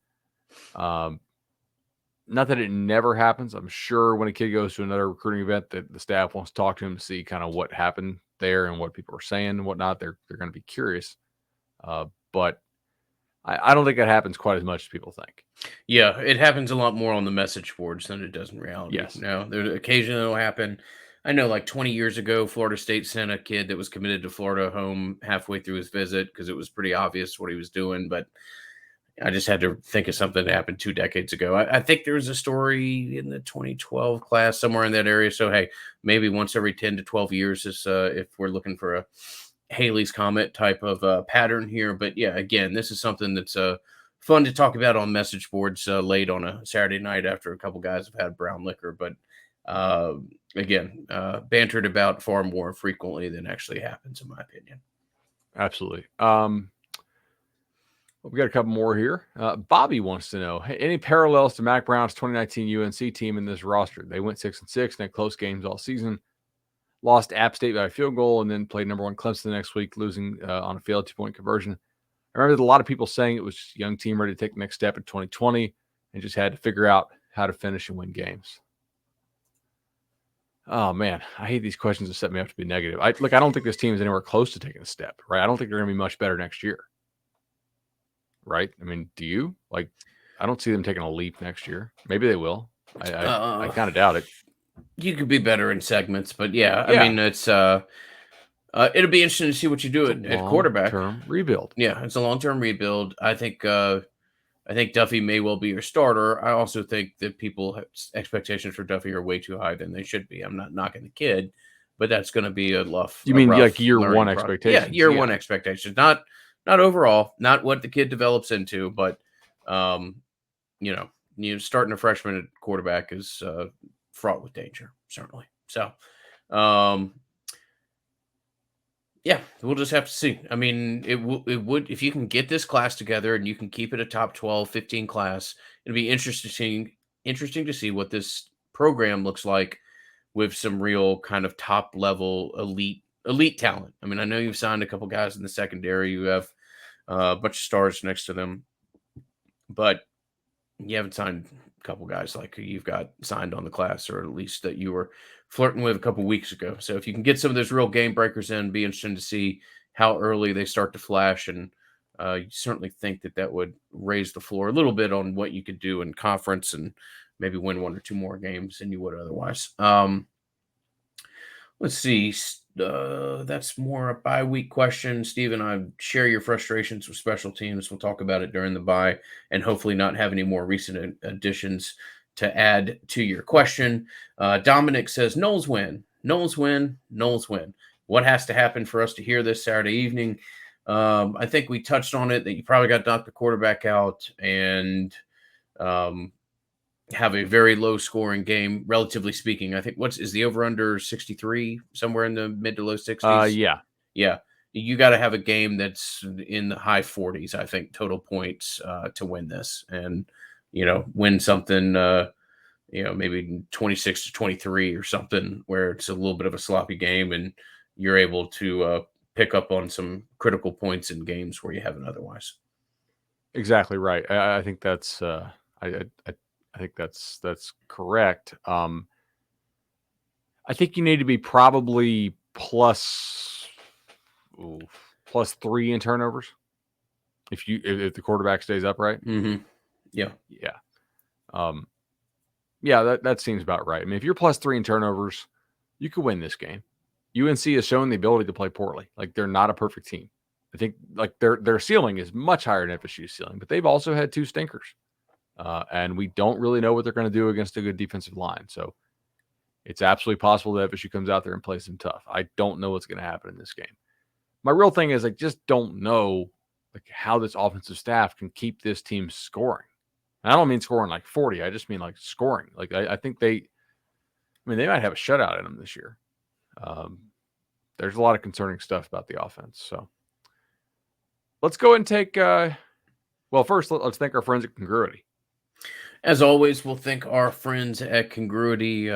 Not that it never happens. I'm sure when a kid goes to another recruiting event that the staff wants to talk to him to see kind of what happened there and what people are saying and whatnot. They're going to be curious. But I don't think that happens quite as much as people think. Yeah, it happens a lot more on the message boards than it does in reality. Yes. Now, there occasionally it'll happen. I know, like 20 years ago, Florida State sent a kid that was committed to Florida home halfway through his visit because it was pretty obvious what he was doing. But I just had to think of something that happened 2 decades ago. I think there was a story in the 2012 class somewhere in that area. So, hey, maybe once every 10 to 12 years is if we're looking for a Haley's Comet type of pattern here. But yeah, again, this is something that's fun to talk about on message boards late on a Saturday night after a couple guys have had brown liquor. But again, bantered about far more frequently than actually happens, in my opinion. Absolutely. We got a couple more here. Bobby wants to know, hey, any parallels to Mac Brown's 2019 UNC team in this roster? They went 6-6 and had close games all season. Lost App State by a field goal and then played number 1 Clemson the next week, losing on a failed 2-point conversion. I remember a lot of people saying it was just a young team ready to take the next step in 2020 and just had to figure out how to finish and win games. Oh, man, I hate these questions that set me up to be negative. I don't think this team is anywhere close to taking a step, right? I don't think they're going to be much better next year. Right? I mean, do you? Like, I don't see them taking a leap next year. Maybe they will. I kind of doubt it. You could be better in segments, but yeah. I mean, it's it'll be interesting to see what you do at quarterback. Long-term rebuild. Yeah, it's a long-term rebuild. I think Duffy may well be your starter. I also think that expectations for Duffy are way too high than they should be. I'm not knocking the kid, but that's going to be a rough. You mean like year one expectations? Yeah, year one expectations. Not overall, not what the kid develops into, but starting a freshman at quarterback is fraught with danger, certainly. So, yeah, we'll just have to see. I mean, it would, if you can get this class together and you can keep it a top 12, 15 class, it'll be interesting to see what this program looks like with some real kind of top level elite talent. I mean, I know you've signed a couple guys in the secondary. You have a bunch of stars next to them, but you haven't signed a couple guys like you've got signed on the class, or at least that you were flirting with a couple weeks ago. So if you can get some of those real game breakers in, be interesting to see how early they start to flash. And you certainly think that would raise the floor a little bit on what you could do in conference and maybe win 1 or 2 more games than you would otherwise. Let's see. That's more a bye week question. Steven, I share your frustrations with special teams. We'll talk about it during the bye and hopefully not have any more recent additions to add to your question. Dominic says, Knowles win, Knowles win, Knowles win. What has to happen for us to hear this Saturday evening? I think we touched on it, that you probably got to knock the quarterback out and have a very low scoring game, relatively speaking. I think is the over under 63, somewhere in the mid to low 60s? Yeah. Yeah. You got to have a game that's in the high 40s, I think, total points to win this, and win something, maybe 26-23 or something, where it's a little bit of a sloppy game and you're able to pick up on some critical points in games where you haven't otherwise. Exactly right. I think that's I think that's correct. I think you need to be probably plus 3 in turnovers if the quarterback stays upright. Mm-hmm. Yeah. Yeah, that seems about right. I mean, if you're plus 3 in turnovers, you could win this game. UNC has shown the ability to play poorly. Like, they're not a perfect team. I think like their ceiling is much higher than FSU's ceiling, but they've also had 2 stinkers. And we don't really know what they're going to do against a good defensive line. So it's absolutely possible that FSU comes out there and plays them tough. I don't know what's going to happen in this game. My real thing is I just don't know like how this offensive staff can keep this team scoring. And I don't mean scoring like 40. I just mean like scoring. Like I think they might have a shutout in them this year. There's a lot of concerning stuff about the offense. So let's go and take. First, let's thank our friends at Congruity. As always, we'll thank our friends at Congruity.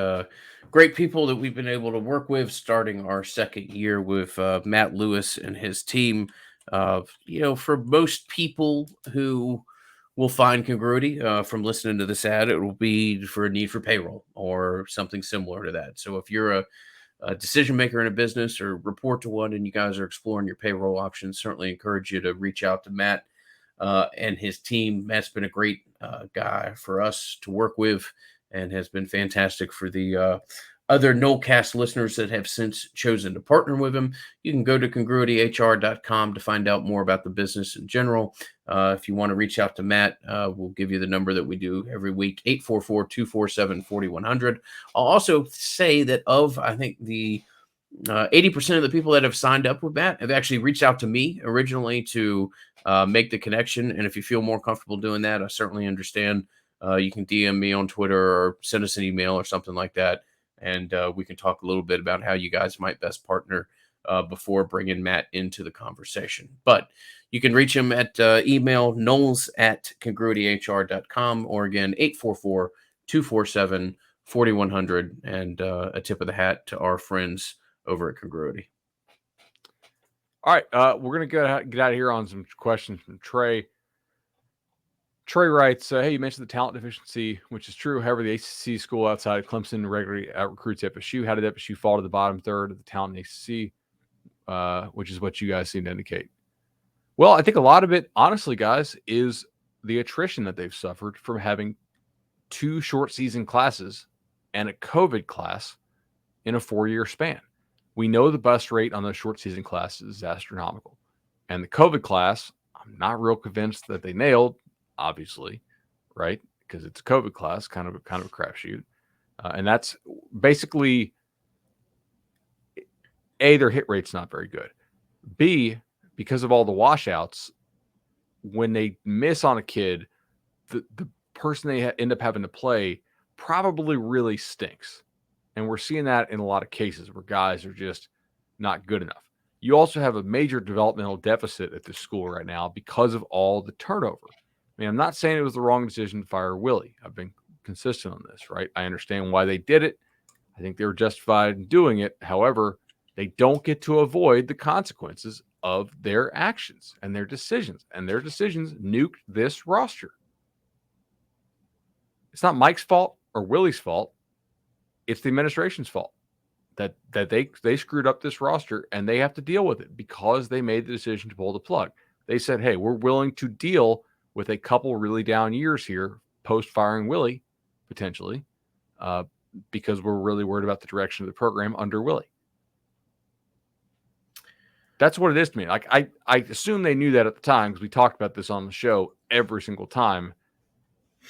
Great people that we've been able to work with, starting our second year with Matt Lewis and his team. For most people who will find Congruity from listening to this ad, it will be for a need for payroll or something similar to that. So if you're a decision maker in a business or report to one and you guys are exploring your payroll options, certainly encourage you to reach out to Matt and his team. Matt's been a great guy for us to work with and has been fantastic for the other Nolecast listeners that have since chosen to partner with him. You can go to congruityhr.com to find out more about the business in general. If you want to reach out to Matt, we'll give you the number that we do every week, 844-247-4100. I'll also say that I think the 80% of the people that have signed up with Matt have actually reached out to me originally to make the connection. And if you feel more comfortable doing that, I certainly understand. You can DM me on Twitter or send us an email or something like that. And we can talk a little bit about how you guys might best partner before bringing Matt into the conversation. But you can reach him at email knowles@congruityhr.com, or again, 844-247-4100. And a tip of the hat to our friends over at Congruity. All right, we're going to get out of here on some questions from Trey. Trey writes, hey, you mentioned the talent deficiency, which is true. However, the ACC school outside of Clemson regularly out-recruits FSU. How did FSU fall to the bottom third of the talent in ACC, which is what you guys seem to indicate? Well, I think a lot of it, honestly, guys, is the attrition that they've suffered from having 2 short season classes and a COVID class in a 4-year span. We know the bust rate on those short season classes is astronomical. And the COVID class, I'm not real convinced that they nailed, obviously, right? Because it's a COVID class, kind of a crapshoot. And that's basically, A, their hit rate's not very good. B, because of all the washouts, when they miss on a kid, the person they end up having to play probably really stinks. And we're seeing that in a lot of cases where guys are just not good enough. You also have a major developmental deficit at this school right now because of all the turnover. I mean, I'm not saying it was the wrong decision to fire Willie. I've been consistent on this, right? I understand why they did it. I think they were justified in doing it. However, they don't get to avoid the consequences of their actions and their decisions. And their decisions nuked this roster. It's not Mike's fault or Willie's fault. It's the administration's fault that they screwed up this roster, and they have to deal with it because they made the decision to pull the plug. They said, hey, we're willing to deal with a couple really down years here post firing Willie, potentially, because we're really worried about the direction of the program under Willie. That's what it is to me. Like I assume they knew that at the time because we talked about this on the show every single time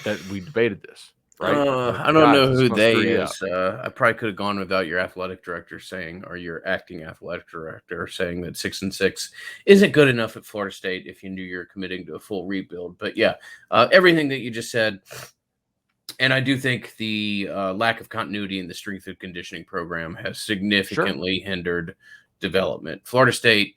that we debated this. right? I don't Guys, know this is who going to they screw you up. is. I probably could have gone without your athletic director saying, or your acting athletic director saying that 6-6 isn't good enough at Florida State if you knew you're committing to a full rebuild. But yeah, everything that you just said, and I do think the lack of continuity in the strength and conditioning program has Sure. significantly hindered development. Florida State.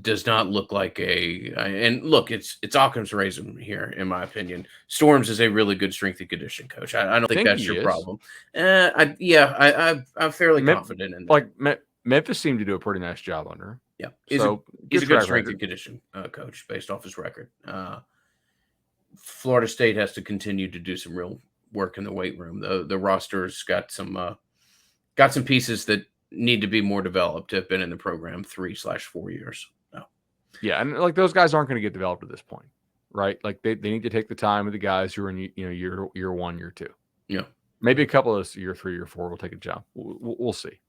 Does not look like and look, it's Occam's razor here, in my opinion. Storms is a really good strength and conditioning coach. I don't think Think that's he your is. problem. I'm fairly confident in that. Memphis seemed to do a pretty nice job under him. Yeah, So he's good a good track strength and record. conditioning coach based off his record. Florida State has to continue to do some real work in the weight room. The roster's got some pieces that need to be more developed. Have been in the program 3/4 years. No. Yeah, and like those guys aren't going to get developed at this point, right? Like they need to take the time with the guys who are in year 1, year 2. Yeah. Maybe a couple of year 3, year 4 will take a jump. We'll see.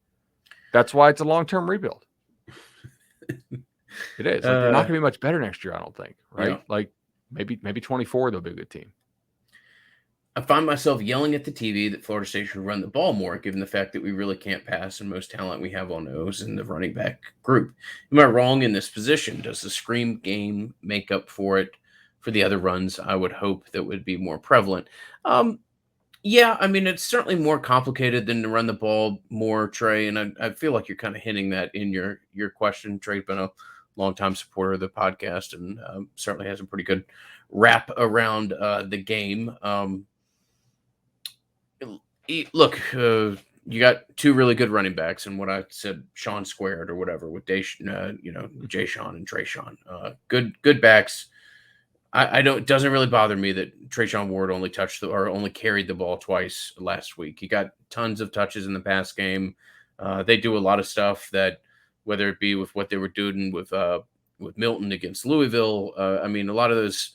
That's why it's a long-term rebuild. It is. Like they're not going to be much better next year, I don't think, right? Yeah. Like maybe 24 they'll be a good team. I find myself yelling at the TV that Florida State should run the ball more, given the fact that we really can't pass and most talent we have on those in the running back group. Am I wrong in this position? Does the screen game make up for it for the other runs? I would hope that would be more prevalent. Yeah, I mean, it's certainly more complicated than to run the ball more, Trey. And I feel like you're kind of hinting that in your question. Trey's been a longtime supporter of the podcast and certainly has a pretty good wrap around the game. Look, you got two really good running backs, and what I said, Sean squared or whatever with Jay Sean and Trey Sean. Good backs. I don't. It doesn't really bother me that Trayshawn Ward only only carried the ball twice last week. He got tons of touches in the pass game. They do a lot of stuff that, whether it be with what they were doing with Milton against Louisville. I mean, a lot of those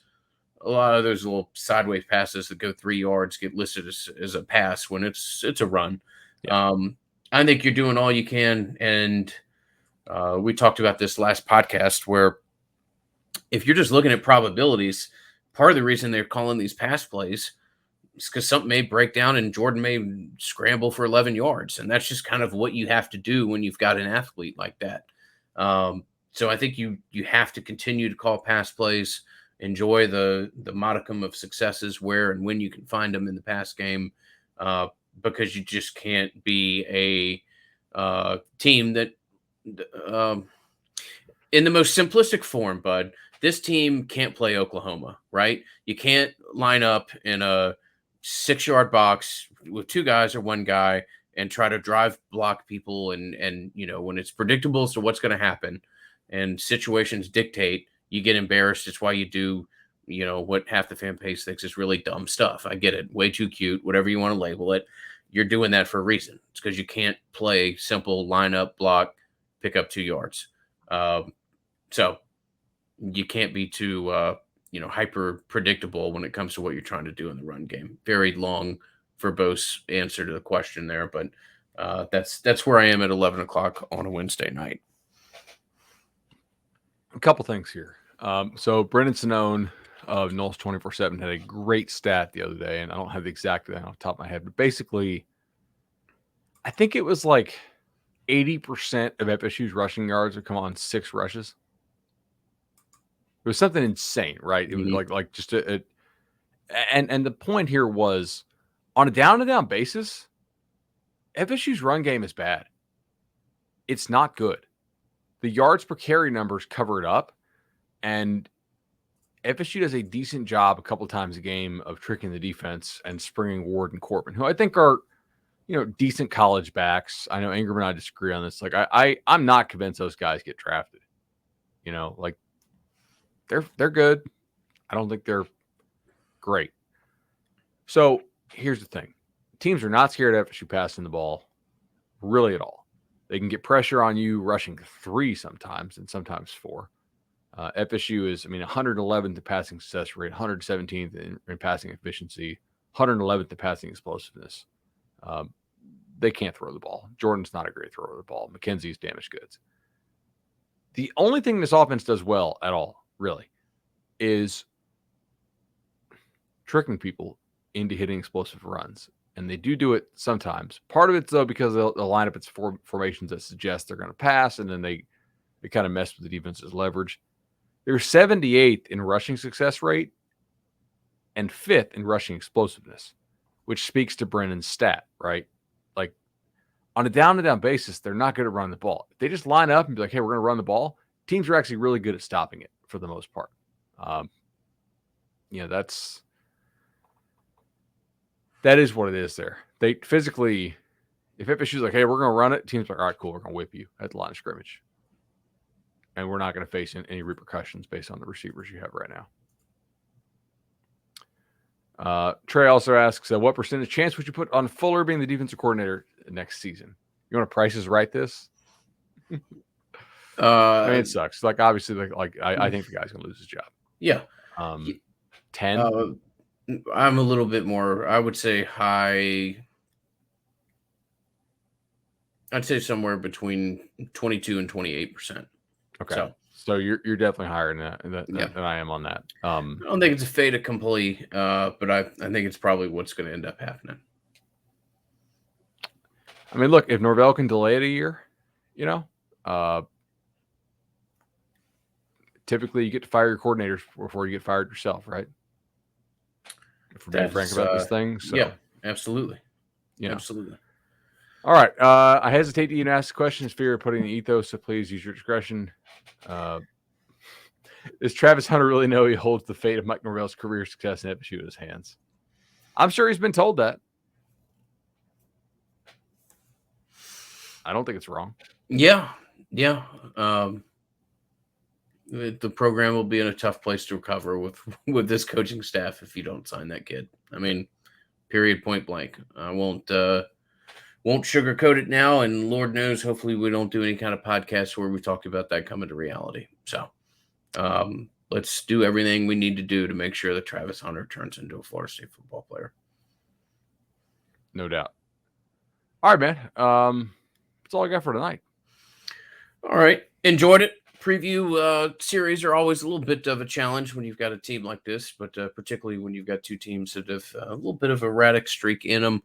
little sideways passes that go 3 yards get listed as a pass when it's a run. Yeah. I think you're doing all you can, and we talked about this last podcast where if you're just looking at probabilities, part of the reason they're calling these pass plays is because something may break down and Jordan may scramble for 11 yards, and that's just kind of what you have to do when you've got an athlete like that. So I think you have to continue to call pass plays. Enjoy the modicum of successes where and when you can find them in the pass game, because you just can't be a team that, in the most simplistic form, Bud, this team can't play Oklahoma, right? You can't line up in a 6-yard box with 2 guys or 1 guy and try to drive block people and when it's predictable as to what's going to happen and situations dictate, you get embarrassed. It's why you do, what half the fan base thinks is really dumb stuff. I get it. Way too cute, whatever you want to label it. You're doing that for a reason. It's because you can't play simple lineup, block, pick up 2 yards. So you can't be too, hyper predictable when it comes to what you're trying to do in the run game. Very long, verbose answer to the question there, but that's where I am at 11 o'clock on a Wednesday night. A couple things here. So Brendan Sonnone of Knowles 24/7 had a great stat the other day, and I don't have the exact thing off the top of my head, but basically, I think it was like 80% of FSU's rushing yards would come on 6 rushes. It was something insane, right? It was like just and the point here was, on a down-to-down basis, FSU's run game is bad. It's not good. The yards per carry numbers cover it up, and FSU does a decent job a couple times a game of tricking the defense and springing Ward and Corbin, who I think are, decent college backs. I know Ingram and I disagree on this. Like I'm not convinced those guys get drafted. Like they're good. I don't think they're great. So here's the thing. Teams are not scared of FSU passing the ball really at all. They can get pressure on you rushing 3 sometimes and sometimes 4. FSU is, 111th in passing success rate, 117th in passing efficiency, 111th in passing explosiveness. They can't throw the ball. Jordan's not a great thrower of the ball. McKenzie's damaged goods. The only thing this offense does well at all, really, is tricking people into hitting explosive runs. And they do it sometimes. Part of it's, though, because they'll line up its formations that suggest they're going to pass, and then they kind of mess with the defense's leverage. They're 78th in rushing success rate and 5th in rushing explosiveness, which speaks to Brennan's stat, right? Like, on a down-to-down basis, they're not good at running the ball. If they just line up and be like, hey, we're going to run the ball, teams are actually really good at stopping it for the most part. That is what it is there. They physically, if FSU's like, hey, we're going to run it, teams are like, all right, cool, we're going to whip you at the line of scrimmage. And we're not going to face any repercussions based on the receivers you have right now. Trey also asks, what percentage chance would you put on Fuller being the defensive coordinator next season? You want to Price is Right this? I mean, it sucks. Like, obviously, I think the guy's going to lose his job. Yeah. 10? I'm a little bit more, I would say high. I'd say somewhere between 22 and 28%. Okay. So you're definitely higher than I am on that. I don't think it's a fait accompli, but I think it's probably what's going to end up happening. I mean, look, if Norvell can delay it a year, typically you get to fire your coordinators before you get fired yourself, right? If we're being frank about this thing. So. Yeah, absolutely. Absolutely. All right. I hesitate to even ask the question as fear of putting the ethos, so please use your discretion. Does Travis Hunter really know he holds the fate of Mike Norvell's career success in FSU in his hands? I'm sure he's been told that. I don't think it's wrong. Yeah. The program will be in a tough place to recover with this coaching staff if you don't sign that kid. I mean, period, point blank. I won't sugarcoat it now, and Lord knows, hopefully we don't do any kind of podcast where we talk about that coming to reality. So let's do everything we need to do to make sure that Travis Hunter turns into a Florida State football player. No doubt. All right, man. That's all I got for tonight. All right. Enjoyed it. Preview series are always a little bit of a challenge when you've got a team like this, but particularly when you've got two teams that have a little bit of a erratic streak in them.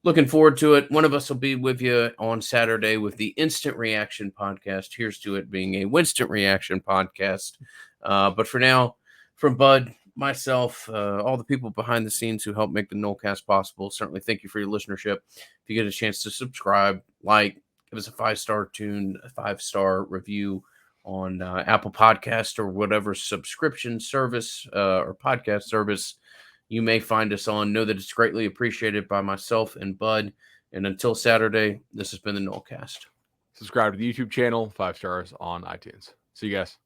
Looking forward to it. One of us will be with you on Saturday with the Instant Reaction podcast. Here's to it being a Winstant Reaction podcast. But for now, from Bud, myself, all the people behind the scenes who help make the Nolecast possible, certainly thank you for your listenership. If you get a chance to subscribe, give us a 5-star review on Apple Podcast or whatever subscription service or podcast service you may find us on. Know that it's greatly appreciated by myself and Bud. And until Saturday, this has been the Nolecast. Subscribe to the YouTube channel, 5 stars on iTunes. See you guys.